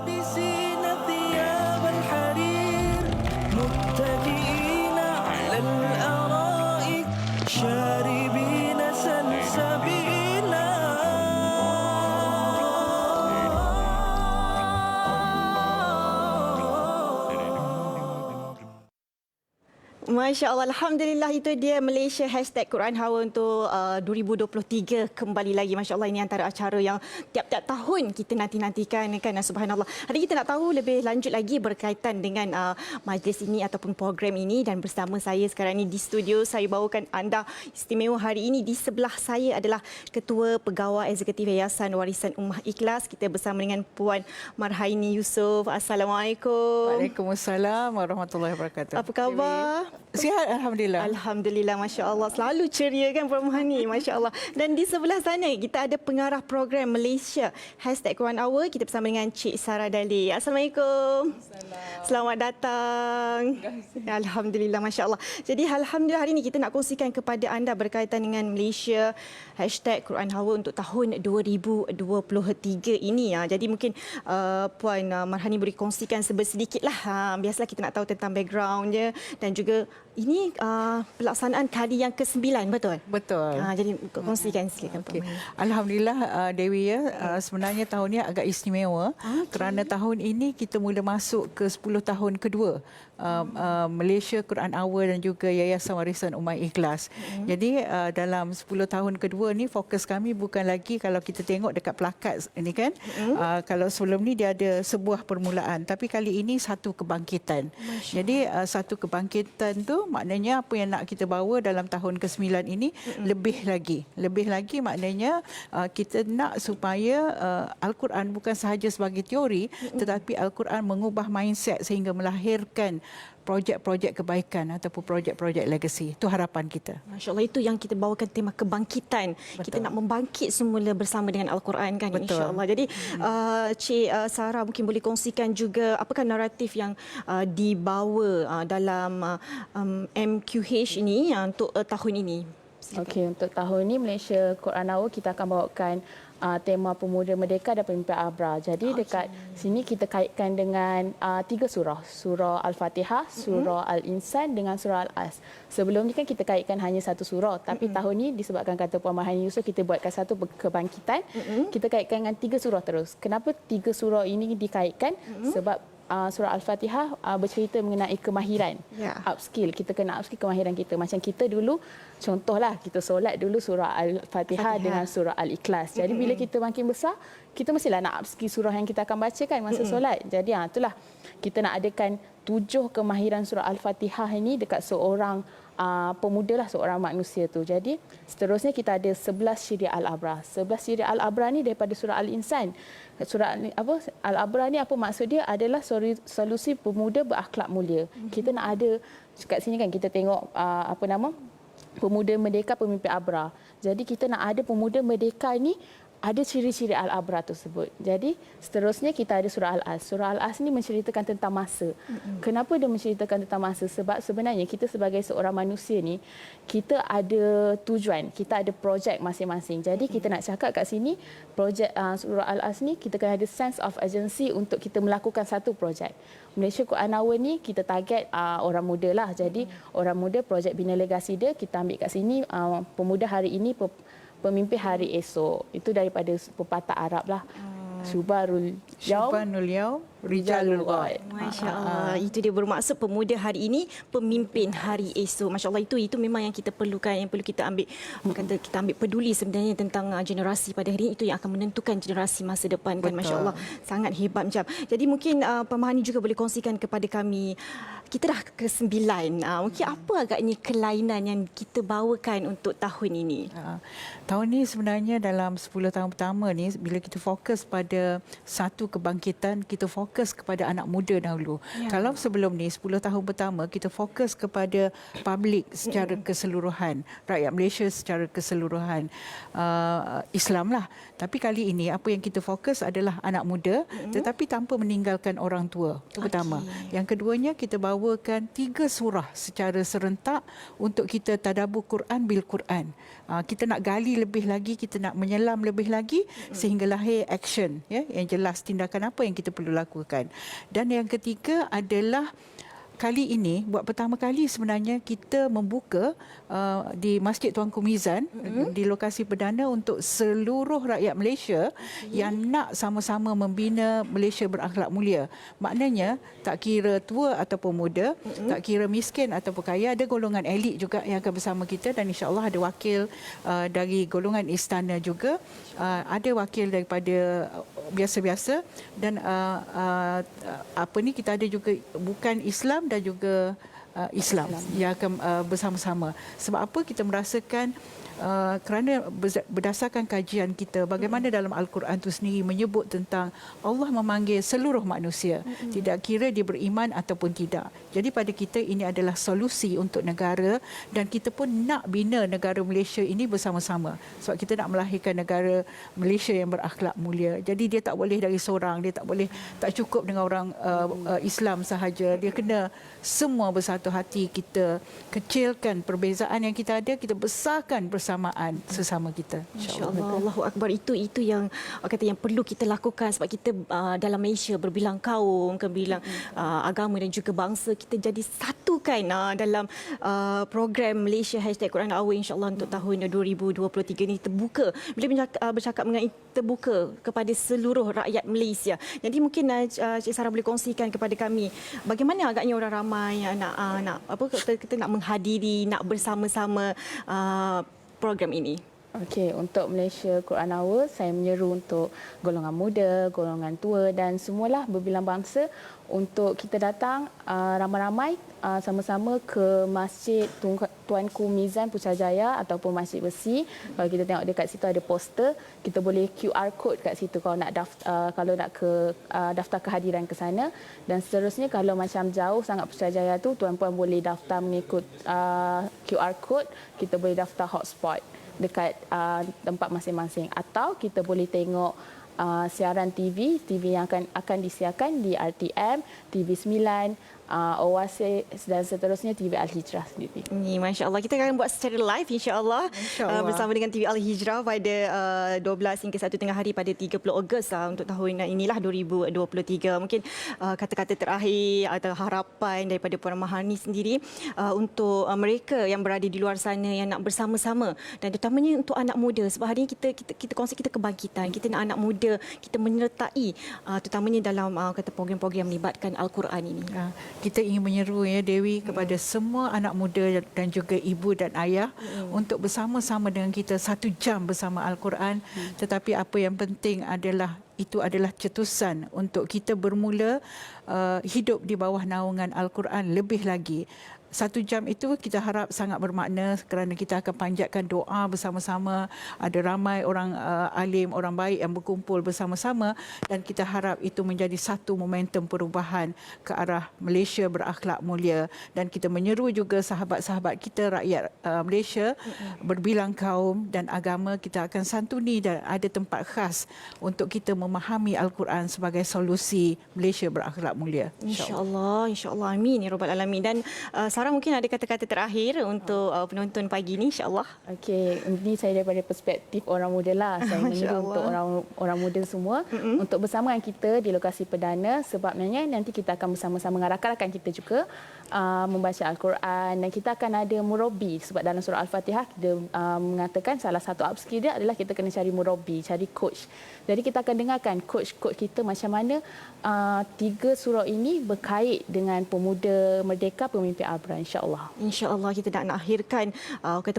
لابسين ثياب الحرير متكئين على الأرائك شاربين سلسبيلا. Masya Allah, Alhamdulillah, itu dia Malaysia hashtag Quran Hawa untuk 2023 kembali lagi. Masya Allah, ini antara acara yang tiap-tiap tahun kita nanti-nantikan kan, subhanallah. Hari kita nak tahu lebih lanjut lagi berkaitan dengan majlis ini ataupun program ini, dan bersama saya sekarang ini di studio, saya bawakan anda istimewa hari ini. Di sebelah saya adalah Ketua Pegawai Eksekutif Yayasan Warisan Ummah Ikhlas. Kita bersama dengan Puan Marhaini Yusof. Assalamualaikum. Waalaikumsalam warahmatullahi wabarakatuh. Apa khabar? Sihat, Alhamdulillah. Alhamdulillah, Masya Allah. Selalu ceria kan Puan Marhaini, Masya Allah. Dan di sebelah sana kita ada pengarah program Malaysia hashtag Quran Hour. Kita bersama dengan Cik Sarah Dali. Assalamualaikum. Selamat datang. Alhamdulillah, Masya Allah. Jadi Alhamdulillah, hari ini kita nak kongsikan kepada anda berkaitan dengan Malaysia hashtag Quran Hour untuk tahun 2023 ini. Jadi mungkin Puan Marhaini boleh kongsikan sedikitlah. Biasalah kita nak tahu tentang background dia, dan juga ini pelaksanaan kali yang ke-9, betul? Betul. Jadi kongsikan sikit. Okay. Alhamdulillah Dewi, sebenarnya tahun ini agak istimewa kerana tahun ini kita mula masuk ke 10 tahun kedua Malaysia Quran Hour dan juga Yayasan Warisan Ummah Ikhlas. Jadi dalam 10 tahun kedua ni fokus kami bukan lagi, kalau kita tengok dekat plakat ini kan, kalau sebelum ni dia ada sebuah permulaan, tapi kali ini satu kebangkitan. Jadi satu kebangkitan tu maknanya apa yang nak kita bawa dalam tahun ke-9 ini lebih lagi maknanya kita nak supaya Al-Quran bukan sahaja sebagai teori, tetapi Al-Quran mengubah mindset sehingga melahirkan projek-projek kebaikan ataupun projek-projek legacy. Itu harapan kita. Masya Allah, itu yang kita bawakan, tema kebangkitan. Betul. Kita nak membangkit semula bersama dengan Al-Quran kan, insya Allah. Jadi Cik Sarah mungkin boleh kongsikan juga apakah naratif yang dibawa dalam MQH ini untuk tahun ini. Okey, untuk tahun ini Malaysia Quran Hour kita akan bawakan tema Pemuda Merdeka dan Pemimpin Abrar. Jadi dekat sini kita kaitkan dengan 3 surah. Surah Al-Fatihah, Surah Al-Insan dengan Surah Al-As. Sebelum ni kan kita kaitkan hanya satu surah. Tapi tahun ni disebabkan kata Puan Marhaini Yusof, kita buatkan satu kebangkitan. Kita kaitkan dengan 3 surah terus. Kenapa 3 surah ini dikaitkan? Sebab surah Al-Fatihah bercerita mengenai kemahiran, upskill. Kita kena upskill kemahiran kita. Macam kita dulu, contohlah kita solat dulu surah Al-Fatihah dengan surah Al-Ikhlas. Jadi bila kita makin besar, kita mestilah nak upskill surah yang kita akan bacakan masa solat. Jadi itulah kita nak adakan 7 kemahiran surah Al-Fatihah ini dekat seorang pemuda lah, seorang manusia tu. Jadi seterusnya kita ada 11 syiriah Al-Abrar. 11 syiriah Al-Abrar ni daripada surah Al-Insan. Surah Al-Abrar ni apa maksud dia? Adalah solusi pemuda berakhlak mulia. Kita nak ada kat sini kan, kita tengok Pemuda Merdeka Pemimpin Abrar. Jadi kita nak ada pemuda merdeka ini ada ciri-ciri Al-Abrar tersebut. Jadi seterusnya kita ada surah Al-As. Surah Al-As ni menceritakan tentang masa. Kenapa dia menceritakan tentang masa? Sebab sebenarnya kita sebagai seorang manusia ni, kita ada tujuan, kita ada projek masing-masing. Jadi kita nak cakap kat sini, projek surah Al-As ni kita kena ada sense of urgency untuk kita melakukan satu projek. Malaysia Quran Hour ni kita target orang muda lah. Jadi orang muda, projek bina legasi dia kita ambil kat sini, pemuda hari ini, pemimpin hari esok. Itu daripada pepatah Arab lah. Syubanul Yaum, Rijalul Ghaib. Masya Allah. Itu dia bermaksud pemuda hari ini, pemimpin hari esok. Masya Allah, itu memang yang kita perlukan, yang perlu kita ambil, kita ambil peduli sebenarnya tentang generasi pada hari ini. Itu yang akan menentukan generasi masa depan kan. Masya Allah, sangat hebat macam. Jadi mungkin Puan Marhaini juga boleh kongsikan kepada kami, kita dah ke-9. Mungkin apa agaknya kelainan yang kita bawakan untuk tahun ini? Tahun ini sebenarnya dalam 10 tahun pertama ni, bila kita fokus pada satu kebangkitan, kita fokus kepada anak muda dahulu. Kalau sebelum ni 10 tahun pertama kita fokus kepada publik secara keseluruhan, rakyat Malaysia secara keseluruhan, Islam lah. Tapi kali ini apa yang kita fokus adalah anak muda, tetapi tanpa meninggalkan orang tua. Itu pertama. Yang keduanya kita bawakan 3 surah secara serentak untuk kita tadabbur Quran bil Quran. Kita nak gali lebih lagi, kita nak menyelam lebih lagi sehingga lahir action, ya, yang jelas tindakan apa yang kita perlu lakukan. lakukan. Dan yang ketiga adalah kali ini, buat pertama kali sebenarnya kita membuka di Masjid Tuanku Mizan di lokasi perdana untuk seluruh rakyat Malaysia yang nak sama-sama membina Malaysia berakhlak mulia. Maknanya tak kira tua ataupun muda, tak kira miskin ataupun kaya, ada golongan elit juga yang akan bersama kita dan insya-Allah ada wakil dari golongan istana juga, ada wakil daripada biasa-biasa dan kita ada juga bukan Islam dan juga Islam yang akan bersama-sama. Sebab apa kita merasakan kerana berdasarkan kajian kita bagaimana dalam Al-Quran itu sendiri menyebut tentang Allah memanggil seluruh manusia, tidak kira dia beriman ataupun tidak. Jadi pada kita ini adalah solusi untuk negara dan kita pun nak bina negara Malaysia ini bersama-sama. Sebab kita nak melahirkan negara Malaysia yang berakhlak mulia. Jadi dia tak boleh dari seorang, dia tak cukup dengan orang Islam sahaja. Dia kena semua bersatu hati, kita kecilkan perbezaan yang kita ada, kita besarkan persamaan sesama kita. InsyaAllah. Allahu Akbar. Itu yang yang perlu kita lakukan sebab kita dalam Malaysia berbilang kaum, berbilang agama dan juga bangsa, kita jadi satukan dalam program Malaysia #Quran Hour insya-Allah untuk tahun 2023 ini terbuka. Bila bercakap mengenai terbuka kepada seluruh rakyat Malaysia. Jadi mungkin Cik Sarah boleh kongsikan kepada kami bagaimana agaknya orang ramai yang kita nak menghadiri, nak bersama-sama program ini. Okey, untuk Malaysia Quran Hour, saya menyeru untuk golongan muda, golongan tua dan semualah berbilang bangsa untuk kita datang ramai-ramai sama-sama ke Masjid Tuanku Mizan Putrajaya ataupun Masjid Besi. Kalau kita tengok dekat situ ada poster, kita boleh QR code kat situ kalau nak daftar kehadiran ke sana. Dan seterusnya kalau macam jauh sangat Putrajaya tu, tuan-puan boleh daftar mengikut QR code, kita boleh daftar hotspot dekat tempat masing-masing, atau kita boleh tengok siaran TV yang akan disiarkan di RTM, TV9, Oasis dan seterusnya TV Al-Hijrah sendiri. Ini Masya Allah. Kita akan buat secara live insya-Allah bersama dengan TV Al-Hijrah pada 12 hingga 1 tengah hari pada 30 Ogos untuk tahun inilah 2023. Mungkin kata-kata terakhir atau harapan daripada Puan Mahani sendiri untuk mereka yang berada di luar sana yang nak bersama-sama dan terutamanya untuk anak muda sebab hari ini kita kongsi kita kebangkitan. Kita nak anak muda kita menyertai terutamanya dalam program-program melibatkan Al-Quran ini. Kita ingin menyeru Dewi kepada semua anak muda dan juga ibu dan ayah untuk bersama-sama dengan kita 1 jam bersama Al-Quran. Tetapi apa yang penting adalah itu adalah cetusan untuk kita bermula hidup di bawah naungan Al-Quran lebih lagi. 1 jam itu kita harap sangat bermakna kerana kita akan panjatkan doa bersama-sama. Ada ramai orang alim, orang baik yang berkumpul bersama-sama dan kita harap itu menjadi satu momentum perubahan ke arah Malaysia berakhlak mulia. Dan kita menyeru juga sahabat-sahabat kita rakyat Malaysia berbilang kaum dan agama, kita akan santuni dan ada tempat khas untuk kita memahami Al-Quran sebagai solusi Malaysia berakhlak mulia. InsyaAllah, insyaAllah. Amin ya Rabbal Alamin. Dan Sarah mungkin ada kata-kata terakhir untuk penonton pagi ini insya-Allah. Okey, ini saya daripada perspektif orang muda lah. Saya menyeru untuk orang muda semua untuk bersama dengan kita di lokasi perdana sebabnya nanti kita akan bersama-sama dengan rakan-rakan kita juga membaca Al-Quran dan kita akan ada murabi sebab dalam surah Al-Fatihah kita mengatakan salah satu upskill dia adalah kita kena cari murabi, cari coach. Jadi kita akan dengarkan coach-coach kita macam mana 3 surah ini berkait dengan pemuda merdeka pemimpin ABRA insya-Allah. Insya-Allah kita nak akhirkan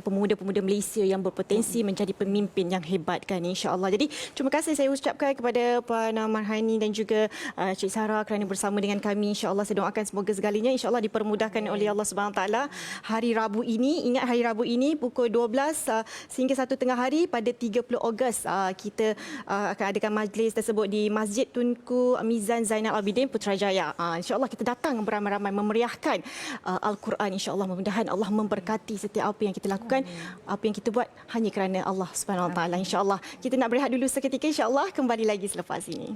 pemuda-pemuda Malaysia yang berpotensi menjadi pemimpin yang hebat kan insya-Allah. Jadi terima kasih saya ucapkan kepada Puan Marhani dan juga Cik Sarah kerana bersama dengan kami. Insya-Allah saya doakan semoga segalanya insya-Allah dipermudahkan oleh Allah Subhanahu taala. Hari Rabu ini, ingat hari Rabu ini pukul 12 sehingga 1 tengah hari pada 30 Ogos kita akan adakan majlis tersebut di Masjid Tunku Mizan Zainal Abidin Putrajaya. Insya-Allah kita datang beramai-ramai memeriahkan Al-Quran insya-Allah. Mudah-mudahan Allah memberkati setiap apa yang kita lakukan, apa yang kita buat hanya kerana Allah Subhanahu Wa Taala insya-Allah. Kita nak berehat dulu seketika insya-Allah, kembali lagi selepas ini.